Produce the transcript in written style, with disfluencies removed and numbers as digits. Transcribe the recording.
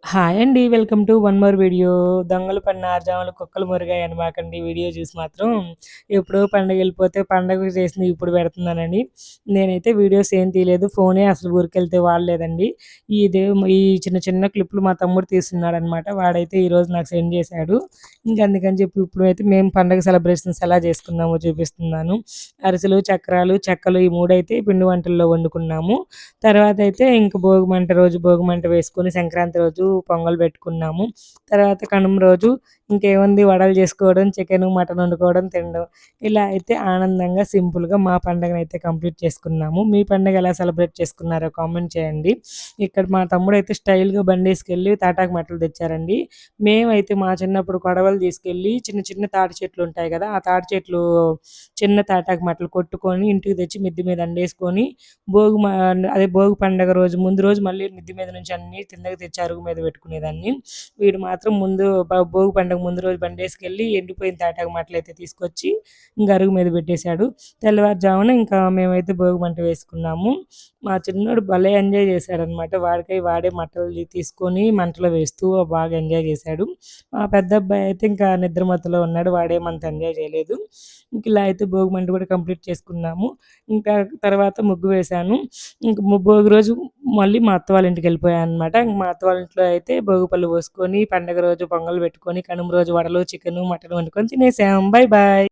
Hi అండి. Welcome to one more video. దొంగలు పడిన ఆరుజామున కుక్కలు మురిగాయి అనమాకండి వీడియో చూసి మాత్రం. ఎప్పుడో పండగెళ్ళిపోతే పండగకి చేసింది ఇప్పుడు పెడుతున్నానని. నేనైతే వీడియోస్ ఏం తీయలేదు. ఫోనే అసలు ఊరికెళ్తే వాడలేదండి. ఈ చిన్న చిన్న క్లిప్‌లు మా తమ్ముడు తీస్తున్నాడనమాట. వాడైతే ఈరోజు నాకు సెండ్ చేశాడు. ఇంక అందుకని చెప్పి ఇప్పుడైతే మేము పండగ సెలబ్రేషన్స్ ఎలా చేసుకున్నామో చూపిస్తున్నాను. అరిసెలు, చక్రాలు, చెక్కలు ఈ మూడైతే పిండి వంటల్లో వండుకున్నాము. తర్వాతయితే ఇంక భోగిమంట రోజు భోగిమంట వేసుకొని సంక్రాంతి రోజు పొంగల్ పెట్టుకున్నాము. తర్వాత కనుమ రోజు ఇంకేముంది వడలు చేసుకోవడం, చికెను, మటన్ వండుకోవడం, తినడం. ఇలా అయితే ఆనందంగా, సింపుల్‌గా మా పండగనైతే కంప్లీట్ చేసుకున్నాము. మీ పండగ ఎలా సెలబ్రేట్ చేసుకున్నారో కామెంట్ చేయండి. ఇక్కడ మా తమ్ముడైతే స్టైల్‌గా బండేసుకెళ్ళి తాటాకు మట్టలు తెచ్చారండి. మేమైతే మా చిన్నప్పుడు కొడవలు తీసుకెళ్ళి చిన్న చిన్న తాటి చెట్లు ఉంటాయి కదా! ఆ తాటి చెట్లు చిన్న తాటాకు మట్టలు కొట్టుకొని ఇంటికి తెచ్చి మిద్ది మీద అండేసుకొని భోగి మ అదే భోగి పండగ రోజు ముందు రోజు మళ్ళీ మిద్ది మీద నుంచి అన్నీ కిందకి తెచ్చి అరుగు మీద పెట్టుకునేదాన్ని. వీడు మాత్రం ముందు భోగి పండగ ముందు రోజు బండేసుకెళ్ళి ఎండిపోయిన తాటాకు మట్టలైతే తీసుకొచ్చి ఇంక అరుగు మీద పెట్టేశాడు. తెల్లవారుజామున ఇంకా మేమైతే భోగి మంట వేసుకున్నాము. మా చిన్నోడు భలే ఎంజాయ్ చేశాడనమాట. వాడే మట్టలు తీసుకొని మంటలో వేస్తూ బాగా ఎంజాయ్ చేశాడు. మా పెద్దబ్బాయి అయితే ఇంకా నిద్రమత్తులో ఉన్నాడు. వాడేమంత ఎంజాయ్ చేయలేదు. ఇంక ఇలా అయితే భోగి మంట కూడా కంప్లీట్ చేసుకున్నాము. ఇంకా తర్వాత ముగ్గు వేశాను. ఇంక భోగి రోజు మళ్ళీ మా అత్త వాళ్ళ ఇంటికెళ్ళిపోయాననమాట. ఇంక మా అత్త వాళ్ళ ఇంట్లో అయితే భోగిపళ్ళు పోసుకొని, పండగ రోజు పొంగల్ పెట్టుకొని, కనుమ రోజు వడలు, చికెను, మటను వండుకొని తినేసాం. Bye bye.